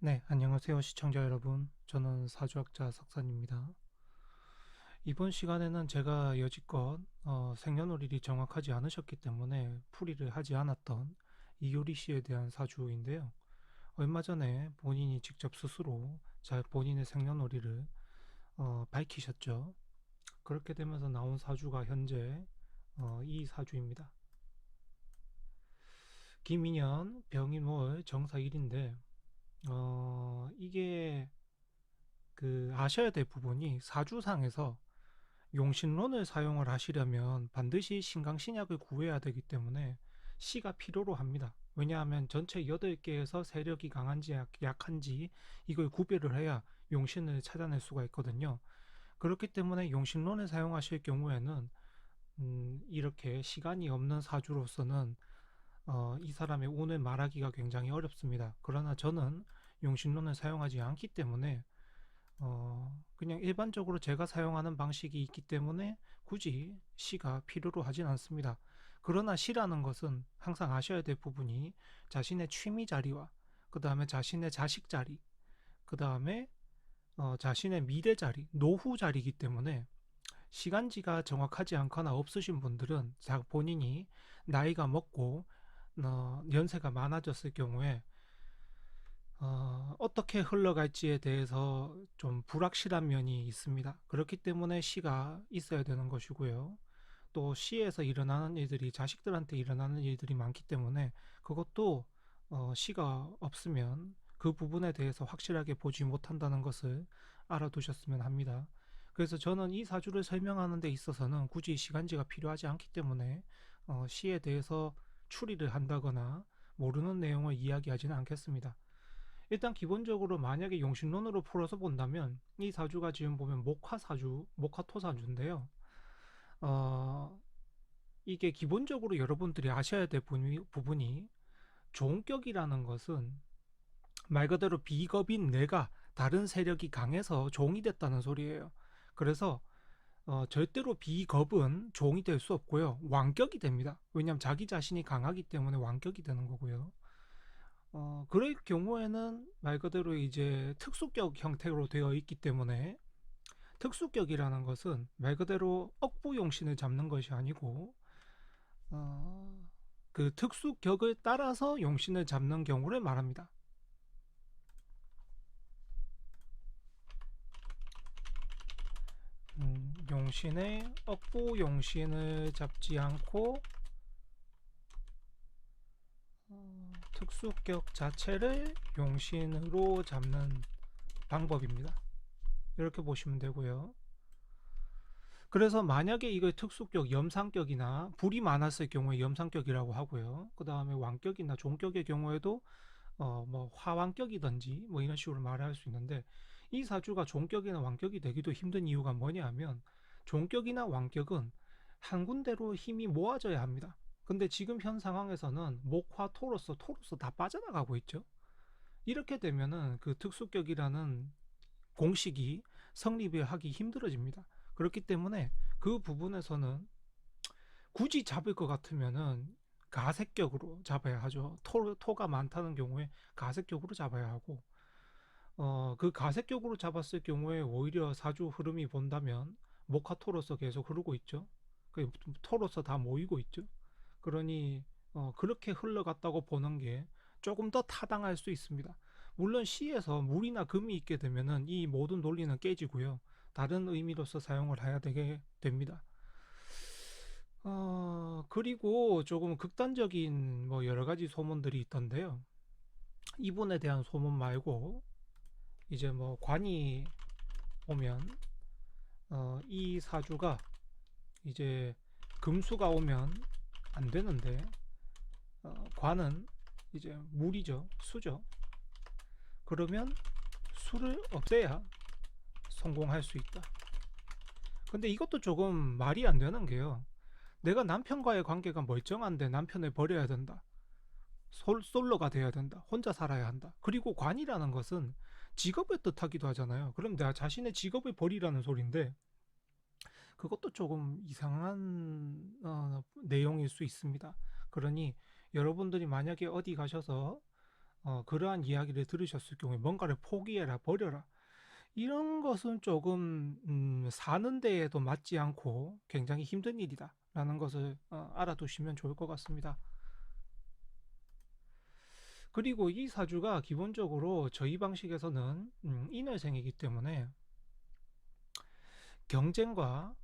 네, 안녕하세요, 시청자 여러분. 저는 사주학자 석산입니다. 이번 시간에는 제가 여지껏 생년월일이 정확하지 않으셨기 때문에 풀이를 하지 않았던 이효리 씨에 대한 사주인데요. 얼마 전에 본인이 직접 스스로 잘 본인의 생년월일을 밝히셨죠. 그렇게 되면서 나온 사주가 현재 이 사주입니다. 김인현, 병인월, 정사일인데 이게 아셔야 될 부분이 사주상에서 용신론을 사용을 하시려면 반드시 신강신약을 구해야 되기 때문에 시가 필요로 합니다. 왜냐하면 전체 8개에서 세력이 강한지 약한지 이걸 구별을 해야 용신을 찾아낼 수가 있거든요. 그렇기 때문에 용신론을 사용하실 경우에는 이렇게 시간이 없는 사주로서는 이 사람의 운을 말하기가 굉장히 어렵습니다. 그러나 저는 용신론을 사용하지 않기 때문에 그냥 일반적으로 제가 사용하는 방식이 있기 때문에 굳이 시가 필요로 하진 않습니다. 그러나 시라는 것은 항상 아셔야 될 부분이 자신의 취미 자리와 그 다음에 자신의 자식 자리, 그 다음에 자신의 미래 자리, 노후 자리이기 때문에 시간지가 정확하지 않거나 없으신 분들은 본인이 나이가 먹고 연세가 많아졌을 경우에 어떻게 흘러갈지에 대해서 좀 불확실한 면이 있습니다. 그렇기 때문에 시가 있어야 되는 것이고요. 또 시에서 일어나는 일들이 자식들한테 일어나는 일들이 많기 때문에 그것도 시가 없으면 그 부분에 대해서 확실하게 보지 못한다는 것을 알아두셨으면 합니다. 그래서 저는 이 사주를 설명하는 데 있어서는 굳이 시간지가 필요하지 않기 때문에 시에 대해서 추리를 한다거나 모르는 내용을 이야기하지는 않겠습니다. 일단 기본적으로 만약에 용신론으로 풀어서 본다면 이 사주가 지금 보면 목화사주, 목화토사주인데요. 어, 이게 기본적으로 여러분들이 아셔야 될 부분이 종격이라는 것은 말 그대로 비겁인 내가 다른 세력이 강해서 종이 됐다는 소리예요. 그래서 절대로 비겁은 종이 될 수 없고요. 왕격이 됩니다. 왜냐하면 자기 자신이 강하기 때문에 왕격이 되는 거고요. 그럴 경우에는 말 그대로 이제 특수격 형태로 되어 있기 때문에 특수격이라는 것은 말 그대로 억부용신을 잡는 것이 아니고 어, 그 특수격을 따라서 용신을 잡는 경우를 말합니다. 용신의 억부용신을 잡지 않고 특수격 자체를 용신으로 잡는 방법입니다. 이렇게 보시면 되고요. 그래서 만약에 이걸 특수격, 염상격이나 불이 많았을 경우에 염상격이라고 하고요. 그 다음에 왕격이나 종격의 경우에도 뭐 화왕격이든지 뭐 이런 식으로 말할 수 있는데 이 사주가 종격이나 왕격이 되기도 힘든 이유가 뭐냐면 종격이나 왕격은 한 군데로 힘이 모아져야 합니다. 근데 지금 현 상황에서는 목화 토로서 다 빠져나가고 있죠. 이렇게 되면은 그 특수격이라는 공식이 성립을 하기 힘들어집니다. 그렇기 때문에 그 부분에서는 굳이 잡을 것 같으면은 가색격으로 잡아야 하죠. 토가 많다는 경우에 가색격으로 잡아야 하고, 그 가색격으로 잡았을 경우에 오히려 사주 흐름이 본다면 모카토로서 계속 흐르고 있죠. 그 토로서 다 모이고 있죠. 그러니 그렇게 흘러갔다고 보는 게 조금 더 타당할 수 있습니다. 물론 시에서 물이나 금이 있게 되면은 이 모든 논리는 깨지고요. 다른 의미로서 사용을 해야 되게 됩니다. 그리고 조금 극단적인 뭐 여러 가지 소문들이 있던데요. 이분에 대한 소문 말고 이제 뭐 관이 오면 이 사주가 이제 금수가 오면 안 되는데 관은 이제 물이죠, 수죠. 그러면 수를 없애야 성공할 수 있다. 근데 이것도 조금 말이 안 되는 게요. 내가 남편과의 관계가 멀쩡한데 남편을 버려야 된다. 솔로가 돼야 된다. 혼자 살아야 한다. 그리고 관이라는 것은 직업을 뜻하기도 하잖아요. 그럼 내가 자신의 직업을 버리라는 소린데 그것도 조금 이상한 내용일 수 있습니다. 그러니 여러분들이 만약에 어디 가셔서 그러한 이야기를 들으셨을 경우에 뭔가를 포기해라, 버려라. 이런 것은 조금 사는 데에도 맞지 않고 굉장히 힘든 일이다라는 것을 알아두시면 좋을 것 같습니다. 그리고 이 사주가 기본적으로 저희 방식에서는 인월생이기 때문에 경쟁과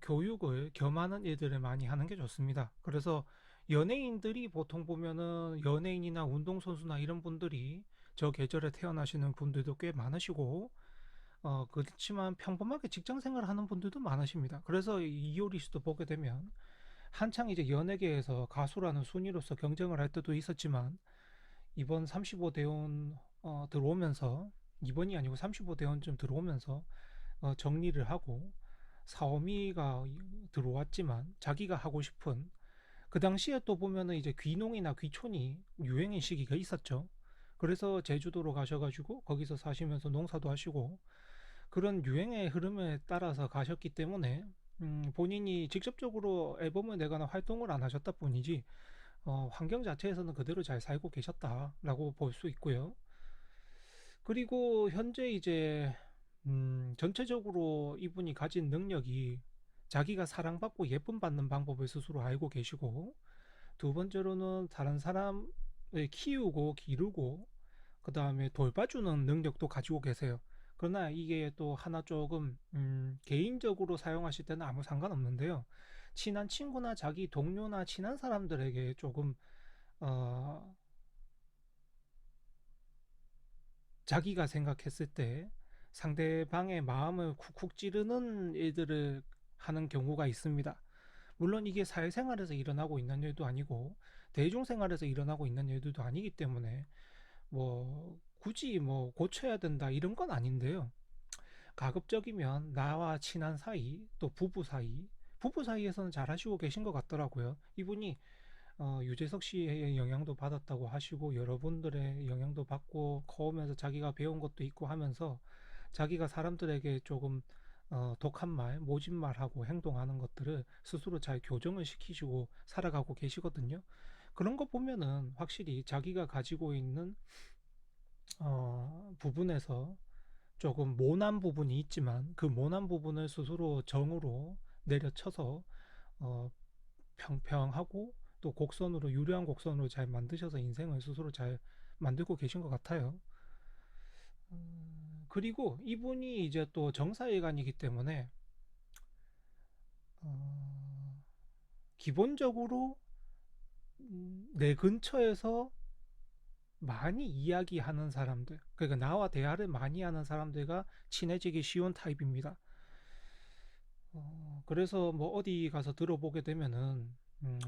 교육을 겸하는 일들을 많이 하는 게 좋습니다. 그래서 연예인들이 보통 보면은 연예인이나 운동선수나 이런 분들이 저 계절에 태어나시는 분들도 꽤 많으시고 그렇지만 평범하게 직장 생활을 하는 분들도 많으십니다. 그래서 이효리 씨도 보게 되면 한창 이제 연예계에서 가수라는 순위로서 경쟁을 할 때도 있었지만 이번 35대원 들어오면서 이번이 아니고 35대원쯤 들어오면서 정리를 하고 사오미가 들어왔지만 자기가 하고 싶은 그 당시에 또 보면은 이제 귀농이나 귀촌이 유행인 시기가 있었죠. 그래서 제주도로 가셔가지고 거기서 사시면서 농사도 하시고 그런 유행의 흐름에 따라서 가셨기 때문에 본인이 직접적으로 앨범을 내거나 활동을 안 하셨다 뿐이지 환경 자체에서는 그대로 잘 살고 계셨다라고 볼 수 있고요. 그리고 현재 이제 전체적으로 이분이 가진 능력이 자기가 사랑받고 예쁨 받는 방법을 스스로 알고 계시고 두 번째로는 다른 사람을 키우고 기르고 그 다음에 돌봐주는 능력도 가지고 계세요. 그러나 이게 또 하나 조금 개인적으로 사용하실 때는 아무 상관없는데요. 친한 친구나 자기 동료나 친한 사람들에게 조금 어, 자기가 생각했을 때 상대방의 마음을 쿡쿡 찌르는 일들을 하는 경우가 있습니다. 물론 이게 사회생활에서 일어나고 있는 일도 아니고 대중생활에서 일어나고 있는 일들도 아니기 때문에 뭐 굳이 뭐 고쳐야 된다 이런 건 아닌데요. 가급적이면 나와 친한 사이 또 부부 사이에서는 잘 하시고 계신 것 같더라고요. 이분이 유재석 씨의 영향도 받았다고 하시고 여러분들의 영향도 받고 커오면서 자기가 배운 것도 있고 하면서 자기가 사람들에게 조금 독한 말, 모진 말하고 행동하는 것들을 스스로 잘 교정을 시키시고 살아가고 계시거든요. 그런 거 보면은 확실히 자기가 가지고 있는 부분에서 조금 모난 부분이 있지만 그 모난 부분을 스스로 정으로 내려쳐서 어, 평평하고 또 곡선으로 유려한 곡선으로 잘 만드셔서 인생을 스스로 잘 만들고 계신 것 같아요. 그리고 이분이 이제 또 정사일간이기 때문에 어, 기본적으로 내 근처에서 많이 이야기하는 사람들, 그러니까 나와 대화를 많이 하는 사람들과 친해지기 쉬운 타입입니다. 그래서 뭐 어디 가서 들어보게 되면은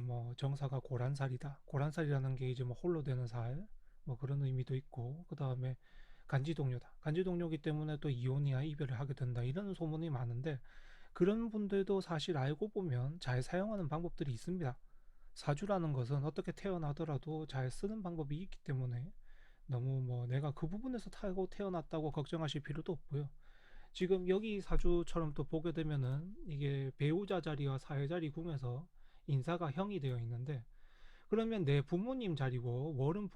뭐 정사가 고란살이다. 고란살이라는 게 이제 뭐 홀로 되는 살, 뭐 그런 의미도 있고, 그 다음에 간지동료다. 간지동료기 때문에 또 이혼이나 이별을 하게 된다. 이런 소문이 많은데 그런 분들도 사실 알고 보면 잘 사용하는 방법들이 있습니다. 사주라는 것은 어떻게 태어나더라도 잘 쓰는 방법이 있기 때문에 너무 뭐 내가 그 부분에서 타고 태어났다고 걱정하실 필요도 없고요. 지금 여기 사주처럼 또 보게 되면은 이게 배우자 자리와 사회 자리 궁에서 인사가 형이 되어 있는데 그러면 내 부모님 자리고 월은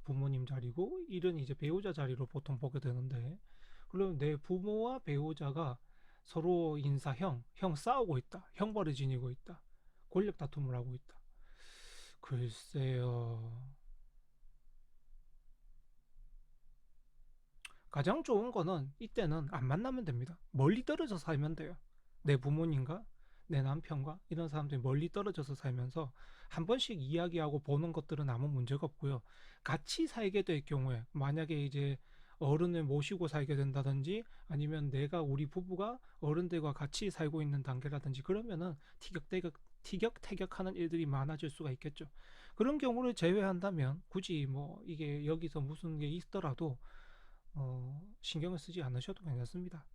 부모님 자리고 일은 이제 배우자 자리로 보통 보게 되는데 그러면 내 부모와 배우자가 서로 형 싸우고 있다. 형벌을 지니고 있다. 권력 다툼을 하고 있다. 글쎄요. 가장 좋은 거는 이때는 안 만나면 됩니다. 멀리 떨어져 살면 돼요. 내 부모님과 내 남편과 이런 사람들이 멀리 떨어져서 살면서 한 번씩 이야기하고 보는 것들은 아무 문제가 없고요. 같이 살게 될 경우에 만약에 이제 어른을 모시고 살게 된다든지 아니면 내가 우리 부부가 어른들과 같이 살고 있는 단계라든지 그러면은 티격태격하는 일들이 많아질 수가 있겠죠. 그런 경우를 제외한다면 굳이 뭐 이게 여기서 무슨 게 있더라도 신경을 쓰지 않으셔도 괜찮습니다.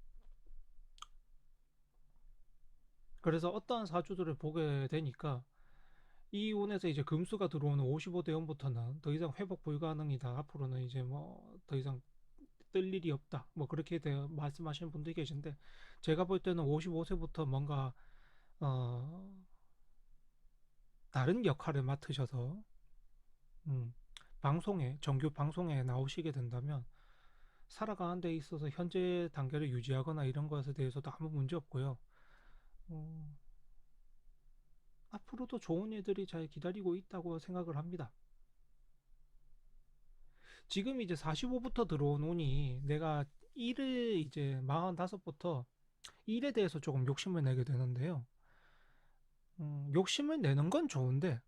그래서 어떠한 사주들을 보게 되니까 이 운에서 이제 금수가 들어오는 55대운부터는 더 이상 회복 불가능이다. 앞으로는 이제 뭐 더 이상 뜰 일이 없다. 뭐 그렇게 말씀하시는 분들이 계신데 제가 볼 때는 55세부터 뭔가 어, 다른 역할을 맡으셔서 음, 방송에, 정규 방송에 나오시게 된다면 살아가는 데 있어서 현재 단계를 유지하거나 이런 것에 대해서도 아무 문제 없고요. 어, 앞으로도 좋은 일들이 잘 기다리고 있다고 생각을 합니다. 지금 이제 45부터 들어온 운이 내가 일을 이제 45부터 일에 대해서 조금 욕심을 내게 되는데요. 욕심을 내는 건 좋은데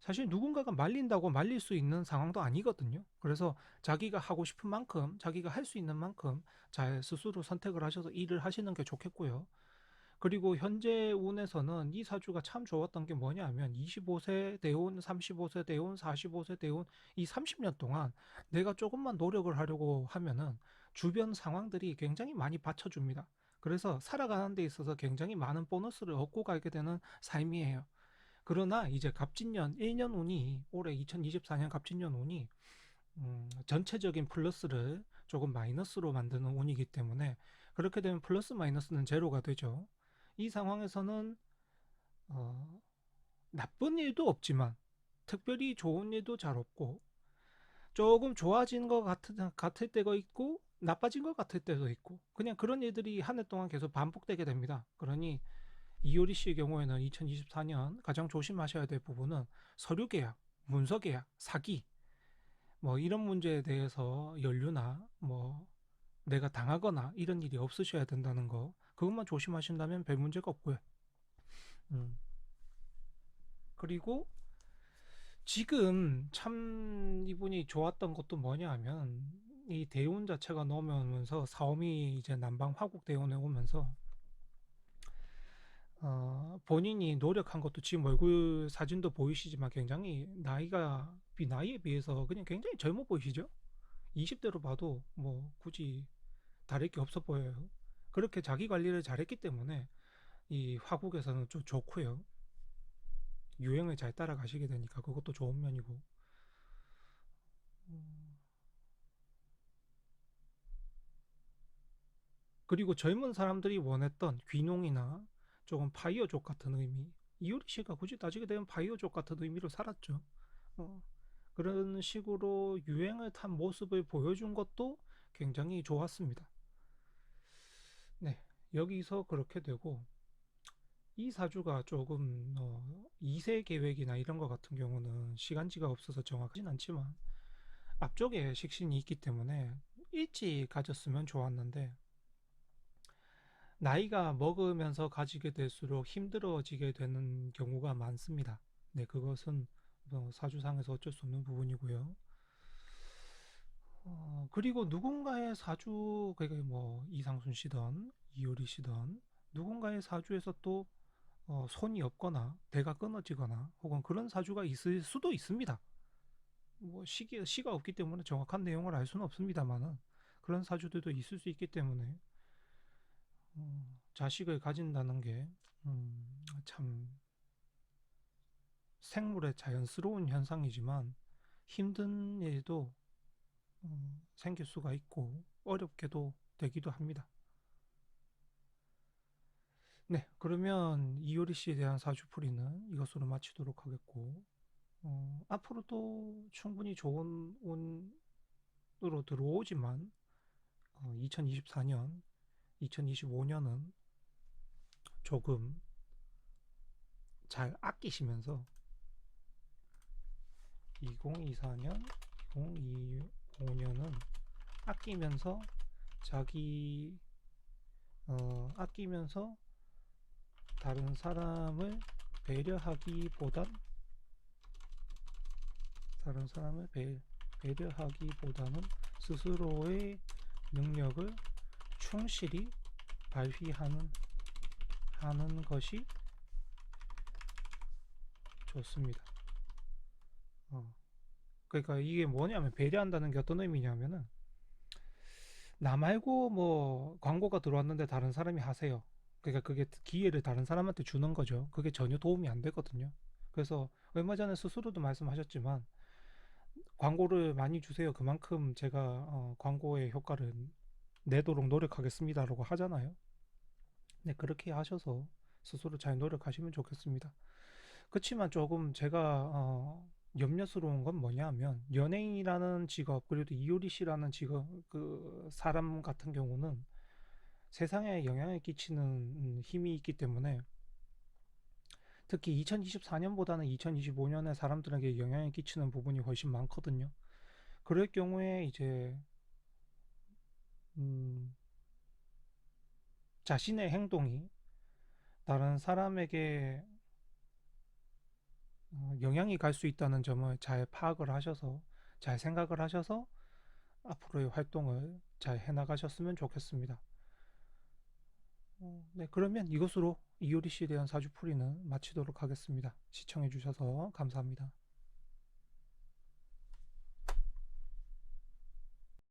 사실 누군가가 말린다고 말릴 수 있는 상황도 아니거든요. 그래서 자기가 하고 싶은 만큼, 자기가 할 수 있는 만큼 잘 스스로 선택을 하셔서 일을 하시는 게 좋겠고요. 그리고 현재 운에서는 이 사주가 참 좋았던 게 뭐냐면 25세 대운, 35세 대운, 45세 대운 이 30년 동안 내가 조금만 노력을 하려고 하면은 주변 상황들이 굉장히 많이 받쳐줍니다. 그래서 살아가는 데 있어서 굉장히 많은 보너스를 얻고 가게 되는 삶이에요. 그러나 이제 갑진년 1년 운이 올해 2024년 갑진년 운이 전체적인 플러스를 조금 마이너스로 만드는 운이기 때문에 그렇게 되면 플러스 마이너스는 제로가 되죠. 이 상황에서는 어, 나쁜 일도 없지만 특별히 좋은 일도 잘 없고 조금 좋아진 것 같을 때가 있고 나빠진 것 같을 때도 있고 그냥 그런 일들이 한 해 동안 계속 반복되게 됩니다. 그러니 이효리 씨의 경우에는 2024년 가장 조심하셔야 될 부분은 서류 계약, 문서 계약, 사기 뭐 이런 문제에 대해서 연루나 뭐 내가 당하거나 이런 일이 없으셔야 된다는 거 그것만 조심하신다면 별 문제가 없고요. 음. 그리고 지금 참 이분이 좋았던 것도 뭐냐 하면 이 대운 자체가 넘어오면서 사오미 이제 남방 화국 대운에 오면서 본인이 노력한 것도 지금 얼굴 사진도 보이시지만 굉장히 나이에 비해서 그냥 굉장히 젊어 보이시죠? 20대로 봐도 뭐 굳이 다를 게 없어 보여요. 그렇게 자기 관리를 잘했기 때문에 이 화국에서는 좀 좋고요. 유행을 잘 따라가시게 되니까 그것도 좋은 면이고. 음, 그리고 젊은 사람들이 원했던 귀농이나 조금 파이어족 같은 의미. 이효리 씨가 굳이 따지게 되면 파이어족 같은 의미로 살았죠. 어, 그런 식으로 유행을 탄 모습을 보여준 것도 굉장히 좋았습니다. 네, 여기서 그렇게 되고 이 사주가 조금 2세 계획이나 이런 것 같은 경우는 시간지가 없어서 정확하진 않지만 앞쪽에 식신이 있기 때문에 일찍 가졌으면 좋았는데 나이가 먹으면서 가지게 될수록 힘들어지게 되는 경우가 많습니다. 네, 그것은 사주상에서 어쩔 수 없는 부분이고요. 그리고 누군가의 사주, 그게 뭐 이상순 씨든 이효리 씨든 누군가의 사주에서 또 손이 없거나 대가 끊어지거나 혹은 그런 사주가 있을 수도 있습니다. 뭐 시가 없기 때문에 정확한 내용을 알 수는 없습니다만은 그런 사주들도 있을 수 있기 때문에 자식을 가진다는 게 참 생물의 자연스러운 현상이지만 힘든 일도 생길 수가 있고 어렵게도 되기도 합니다. 네, 그러면 이효리 씨에 대한 사주풀이는 이것으로 마치도록 하겠고 앞으로도 충분히 좋은 운으로 들어오지만 2024년, 2025년은 조금 잘 아끼시면서 2024년, 2025년은 아끼면서 자기 아끼면서 다른 사람을 배려하기보단 다른 사람을 배려하기보다는 스스로의 능력을 충실히 발휘하는 하는 것이 좋습니다. 어, 그러니까 이게 뭐냐면 배려한다는 게 어떤 의미냐면은 나 말고 뭐 광고가 들어왔는데 다른 사람이 하세요. 그러니까 그게 기회를 다른 사람한테 주는 거죠. 그게 전혀 도움이 안 되거든요. 그래서 얼마 전에 스스로도 말씀하셨지만 광고를 많이 주세요. 그만큼 제가 광고의 효과를 내도록 노력하겠습니다라고 하잖아요. 네, 그렇게 하셔서 스스로 잘 노력하시면 좋겠습니다. 그치만 조금 제가 염려스러운 건 뭐냐면 연예인이라는 직업 그리고 이효리 씨라는 직업 그 사람 같은 경우는 세상에 영향을 끼치는 힘이 있기 때문에 특히 2024년보다는 2025년에 사람들에게 영향을 끼치는 부분이 훨씬 많거든요. 그럴 경우에 이제 음, 자신의 행동이 다른 사람에게 영향이 갈 수 있다는 점을 잘 파악을 하셔서 잘 생각을 하셔서 앞으로의 활동을 잘 해나가셨으면 좋겠습니다. 네, 그러면 이것으로 이효리 씨에 대한 사주풀이는 마치도록 하겠습니다. 시청해주셔서 감사합니다.